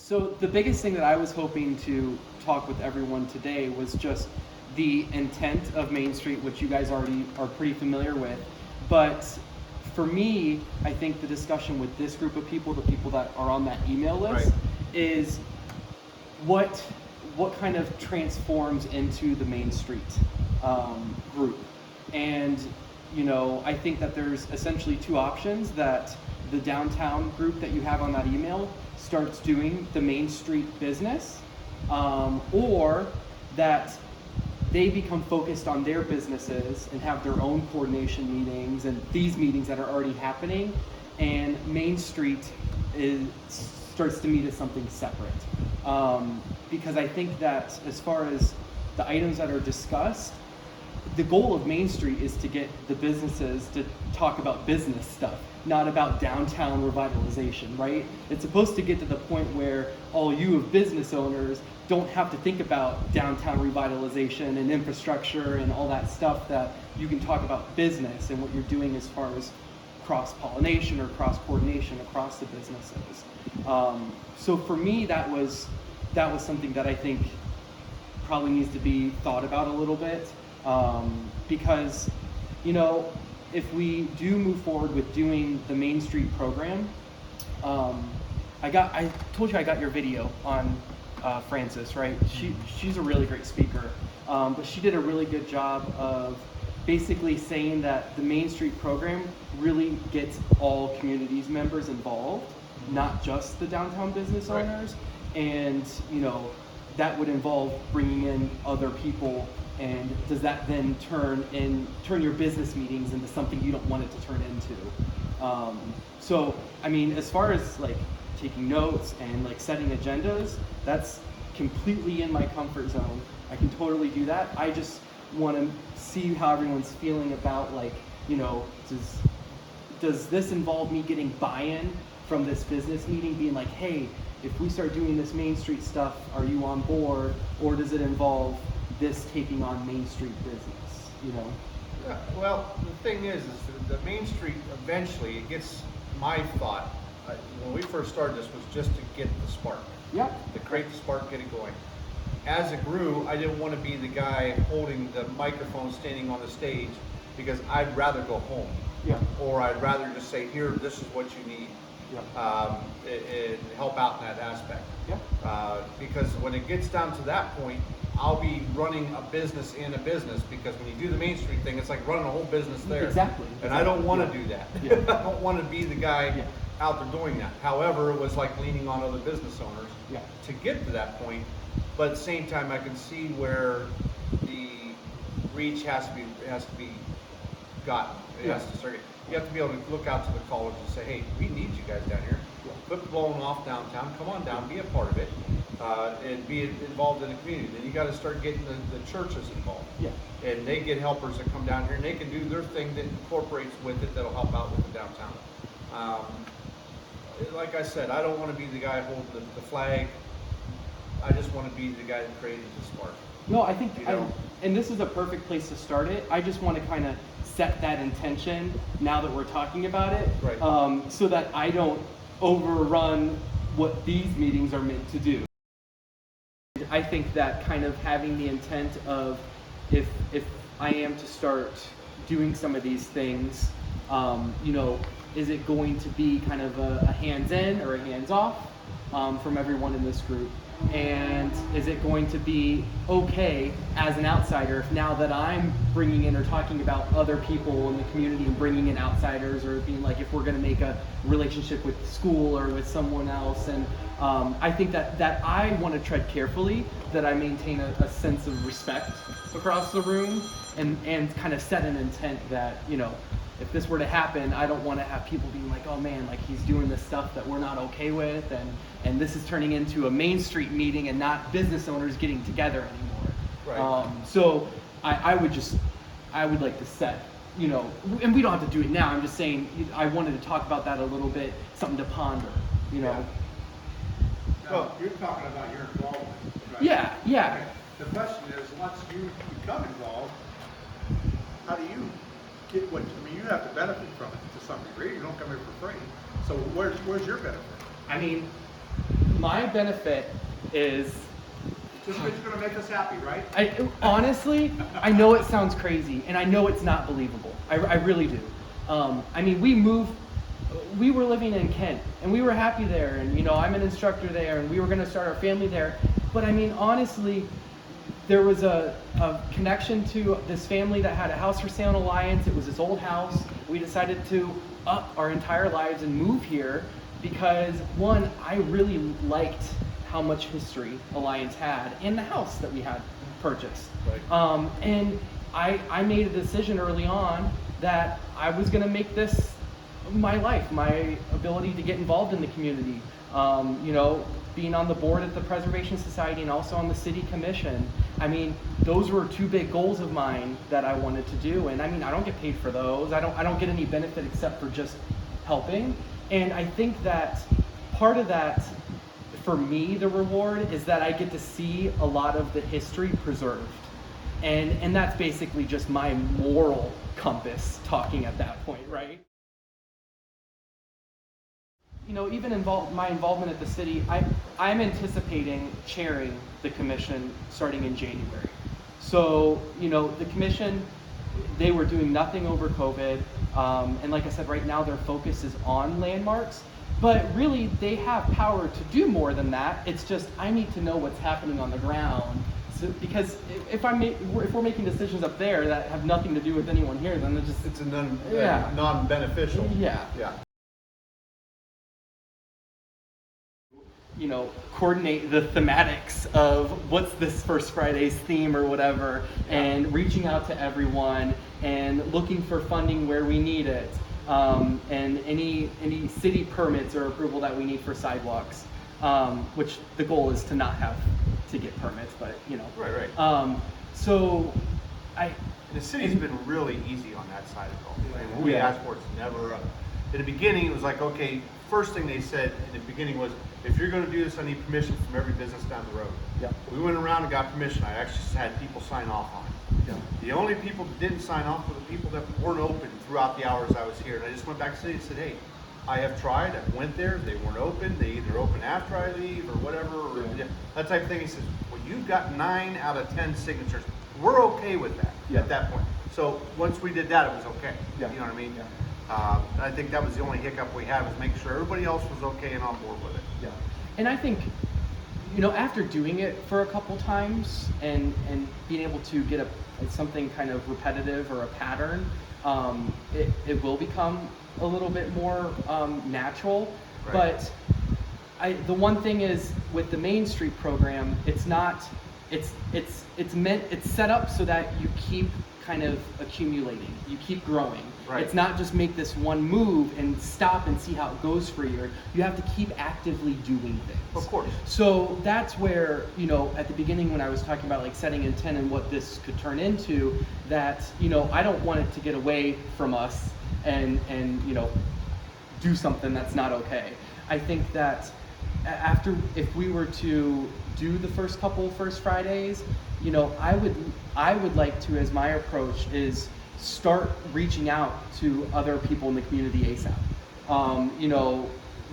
So the biggest thing that I was hoping to talk with everyone today was just the intent of Main Street, which you guys already are pretty familiar with. But for me, I think the discussion with this group of people, the people that are on that email list, Right. is what kind of transforms into the Main Street group. And I think that there's essentially two options: that the downtown group that you have on that email starts doing the Main Street business, or that they become focused on their businesses and have their own coordination meetings and these meetings that are already happening, and Main Street starts to meet as something separate. Because I think that as far as the items that are discussed, the goal of Main Street is to get the businesses to talk about business stuff, not about downtown revitalization, right? It's supposed to get to the point where all you of business owners don't have to think about downtown revitalization and infrastructure and all that stuff, that you can talk about business and what you're doing as far as cross-pollination or cross-coordination across the businesses. So for me, that was something that I think probably needs to be thought about a little bit, because if we do move forward with doing the Main Street program, I told you I got your video on Frances, right? She's a really great speaker, but she did a really good job of basically saying that the Main Street program really gets all communities members involved, not just the downtown business owners. And that would involve bringing in other people. And does that then turn your business meetings into something you don't want it to turn into? So I mean, as far as like taking notes and like setting agendas, that's completely in my comfort zone. I can totally do that. I just want to see how everyone's feeling about, like, does this involve me getting buy-in from this business meeting, being like, hey, if we start doing this Main Street stuff, are you on board? Or does it involve this taking on Main Street business, Yeah, well, the thing is the Main Street, eventually, it gets, my thought, when we first started this, was just to get the spark. Yeah. To create the spark, get it going. As it grew, I didn't want to be the guy holding the microphone, standing on the stage, because I'd rather go home. Yeah. Or I'd rather just say, here, this is what you need. Yeah. And help out in that aspect. Yeah. Because when it gets down to that point, I'll be running a business in a business, because when you do the Main Street thing, it's like running a whole business there. Exactly. And I don't want to do that. Yeah. I don't want to be the guy out there doing that. However, it was like leaning on other business owners to get to that point. But at the same time, I can see where the reach has to be gotten. It has to start. You have to be able to look out to the college and say, hey, we need you guys down here. Quit blowing off downtown. Come on down, be a part of it, and be involved in the community. Then you got to start getting the churches involved. Yeah. And they get helpers that come down here, and they can do their thing that incorporates with it, that'll help out with the downtown. Like I said, I don't want to be the guy holding the flag. I just want to be the guy that created the spark. No, I think, and this is a perfect place to start it. I just want to kind of set that intention now that we're talking about it, right. So that I don't overrun what these meetings are meant to do. I think that kind of having the intent of, if I am to start doing some of these things, is it going to be kind of a hands-in or a hands-off from everyone in this group? And is it going to be okay as an outsider if now that I'm bringing in or talking about other people in the community and bringing in outsiders, or being like, if we're going to make a relationship with the school or with someone else? And I think that I want to tread carefully, that I maintain a sense of respect across the room, and kind of set an intent that, if this were to happen, I don't want to have people being like, oh man, like he's doing this stuff that we're not okay with, and this is turning into a Main Street meeting and not business owners getting together anymore. Right. So I would like to set, and we don't have to do it now. I'm just saying I wanted to talk about that a little bit, something to ponder, Now, you're talking about your involvement, right? Yeah. Okay. The question is, once you become involved, how do you get what? I mean, you have to benefit from it to some degree. You don't come here for free. So where's your benefit? I mean, my benefit is, Just because you're gonna make us happy, right? honestly, I know it sounds crazy, and I know it's not believable. I really do. I mean, we were living in Kent, and we were happy there, and I'm an instructor there, and we were going to start our family there. But I mean, honestly, there was a connection to this family that had a house for sale in Alliance. It was this old house. We decided to up our entire lives and move here because, one, I really liked how much history Alliance had in the house that we had purchased. Right. And I made a decision early on that I was going to make this my life, my ability to get involved in the community. Being on the board at the Preservation Society and also on the City Commission. I mean, those were two big goals of mine that I wanted to do. And I mean, I don't get paid for those. I don't get any benefit except for just helping. And I think that part of that, for me, the reward is that I get to see a lot of the history preserved. And that's basically just my moral compass talking at that point, right? Even my involvement at the city, I'm anticipating chairing the commission starting in January. So, the commission, they were doing nothing over COVID. And like I said, right now their focus is on landmarks. But really, they have power to do more than that. It's just, I need to know what's happening on the ground. So, because if we're making decisions up there that have nothing to do with anyone here, then it's a non-beneficial. Yeah. Yeah. Coordinate the thematics of what's this First Friday's theme or whatever, and reaching out to everyone and looking for funding where we need it, and any city permits or approval that we need for sidewalks, which the goal is to not have to get permits, but Right. So the city's been really easy on that side of it all. And what we asked for, it's never. In the beginning, it was like, okay. First thing they said in the beginning was, if you're going to do this, I need permission from every business down the road. Yeah. We went around and got permission. I actually had people sign off on it. Yeah. The only people that didn't sign off were the people that weren't open throughout the hours I was here. And I just went back to the city and said, hey, I have tried. I went there. They weren't open. They either open after I leave or whatever. Or that type of thing. He says, well, you've got 9 out of 10 signatures. We're okay with that at that point. So once we did that, it was okay. Yeah. You know what I mean? Yeah. I think that was the only hiccup we had, was making sure everybody else was okay and on board with it. Yeah. And I think, after doing it for a couple times and being able to get something kind of repetitive or a pattern, it will become a little bit more natural. Right. But the one thing is, with the Main Street program, it's set up so that you keep kind of accumulating, you keep growing. Right. It's not just make this one move and stop and see how it goes for a year. You have to keep actively doing things. Of course. So that's where, at the beginning when I was talking about like setting intent and what this could turn into, that, I don't want it to get away from us and do something that's not okay. I think that if we were to do the first couple First Fridays, I would like to, as my approach is, start reaching out to other people in the community ASAP.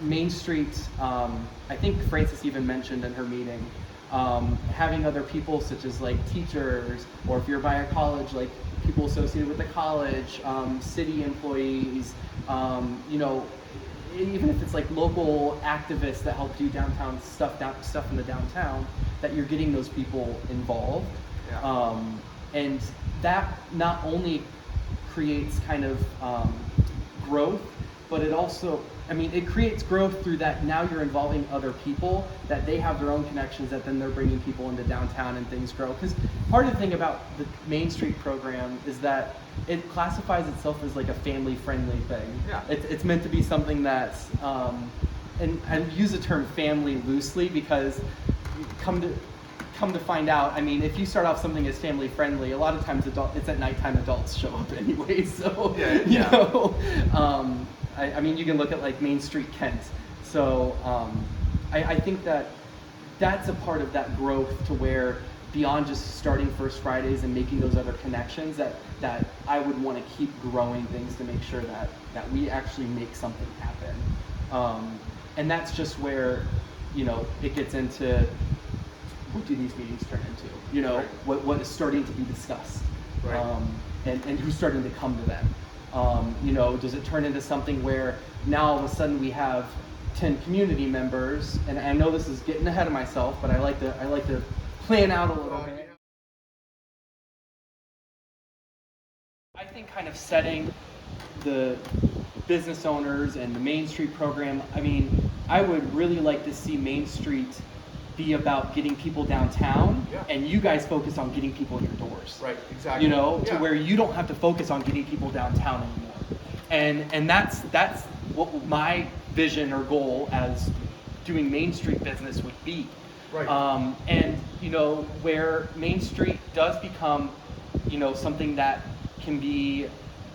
Main Street, I think Frances even mentioned in her meeting, having other people such as like teachers, or if you're by a college, like people associated with the college, city employees, even if it's like local activists that help do downtown stuff in the downtown, that you're getting those people involved. Yeah. And that not only creates kind of growth, but it also, it creates growth through that. Now you're involving other people, that they have their own connections, that then they're bringing people into downtown and things grow. Because part of the thing about the Main Street program is that it classifies itself as like a family-friendly thing. Yeah. It's meant to be something that's, and I use the term family loosely because come to find out, if you start off something as family friendly, a lot of times it's at nighttime adults show up anyway. So you can look at like Main Street Kent. So I think that's a part of that growth, to where beyond just starting First Fridays and making those other connections, that I would want to keep growing things to make sure that we actually make something happen. And that's just where you know, it gets into what do these meetings turn into? You know, Right. what is starting to be discussed, Right. and who's starting to come to them. You know, does it turn into something where now all of a sudden we have 10 community members, and I know this is getting ahead of myself, but I like to plan out a little bit. I think kind of setting the business owners and the Main Street program, I mean, I would really like to see Main Street be about getting people downtown, Yeah. and you guys focus on getting people in your doors. Right, exactly. You know, to Yeah. where you don't have to focus on getting people downtown anymore. And that's what my vision or goal as doing Main Street business would be. Right. And you know, where Main Street does become, you know, something that can be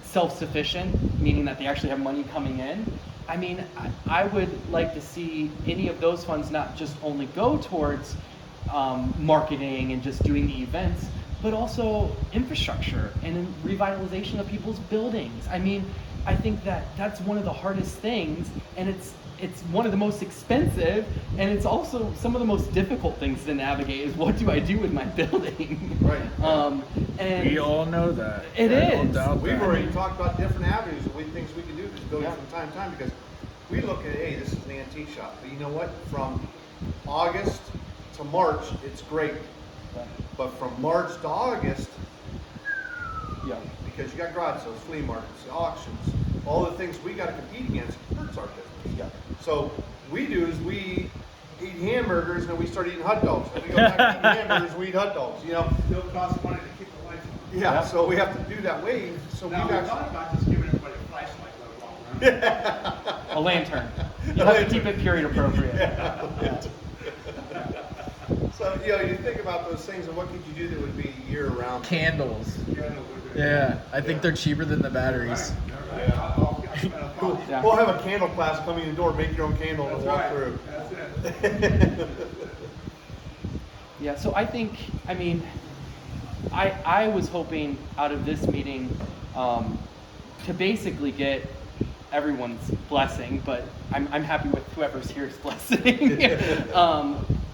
self-sufficient, meaning that they actually have money coming in. I mean, I would like to see any of those funds not just only go towards marketing and just doing the events, but also infrastructure and revitalization of people's buildings. I mean, I think that that's one of the hardest things, and it's one of the most expensive, and it's also some of the most difficult things to navigate is what do I do with my building? Right. We And all know that. It I don't is. doubt We've that. already talked about different avenues of things we can do with this building Yeah. from time to time, because we look at, hey, this is an antique shop, but you know what? From August to March, it's great. But from March to August, yeah. because you got garage sales, flea markets, auctions, all the things we got to compete against, hurts our business. Yeah. So we do is we eat hamburgers and then we start eating hot dogs. And we go back to eating hamburgers and we eat hot dogs, you know? Still costs money to keep the lights on. Yeah, Yeah. so we have to do that wave. So Now, we we're got. talking about just giving everybody a flashlight, let alone, A lantern. You have to keep it period appropriate. So, you know, you think about those things and what could you do that would be year round? Candles. yeah, no, we're good. Yeah, I think they're cheaper than the batteries. Right, right. I'll spend a thought. Yeah. We'll have a candle class coming in the door, make your own candle and That's walk right. through. That's it. Yeah, so I think, I mean, I was hoping out of this meeting to basically get everyone's blessing, but I'm happy with whoever's here's blessing.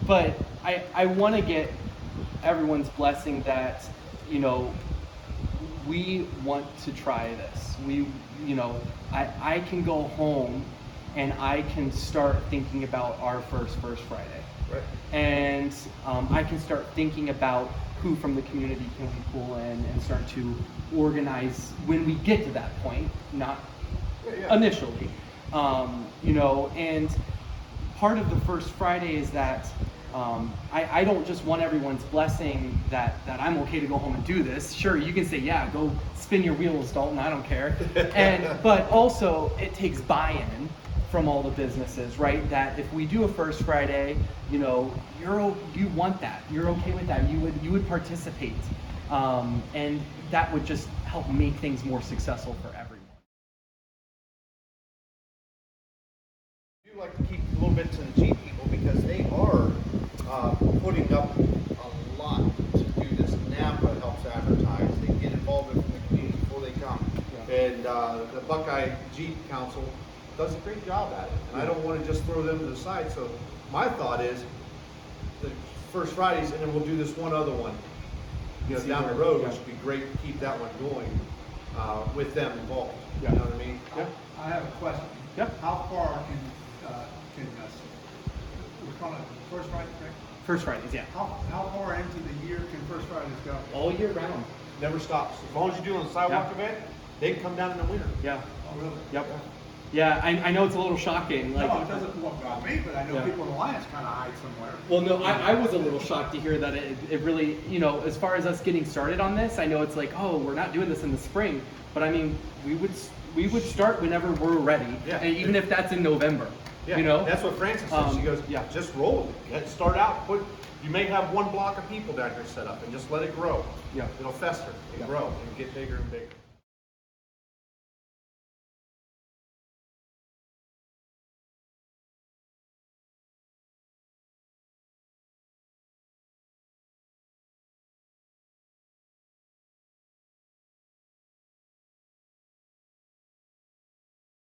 But I want to get everyone's blessing that, you know, we want to try this. You know, I can go home and I can start thinking about our first Friday. Right. And I can start thinking about who from the community can we pull in and start to organize when we get to that point, not Yeah. initially. You know, and part of the first Friday is that I don't just want everyone's blessing that I'm okay to go home and do this. Sure, you can say, yeah, go spin your wheels, Dalton, I don't care. But also it takes buy-in from all the businesses, right? That if we do a First Friday, you know, you want that, you're okay with that, you would participate, and that would just help make things more successful for everyone. I do like to keep a little bit to the G people because they are putting up a lot to do this. Napa helps advertise. They get involved in the community before they come. Yeah. And the Buckeye Jeep Council does a great job at it. And I don't want to just throw them to the side. So my thought is the First Fridays, and then we'll do this one other one, you know, See down the where- road, yeah. which would be great to keep that one going with them involved. Yeah. You know what I mean? Yeah. I have a question. Yep. How far can we're calling it First Friday, correct? First Fridays, yeah. How far into the year can First Fridays go? All year round. Never stops. As long as you're doing a sidewalk Yeah. event, they can come down in the winter. Yeah. Oh, really? Yep. Yeah, I know it's a little shocking. Like, No, it doesn't work about me, but I know Yeah. people in Alliance kind of hide somewhere. well, no, I was a little shocked to hear that it really, you know, as far as us getting started on this, I know it's like, oh, we're not doing this in the spring, but I mean, we would start whenever we're ready, Yeah. and even if that's in November, Yeah, you know. that's what Francis said. She goes, yeah. just roll with it. Start out. You may have one block of people down here set up, and just let it grow. Yeah. It'll fester and Yeah. grow and get bigger and bigger.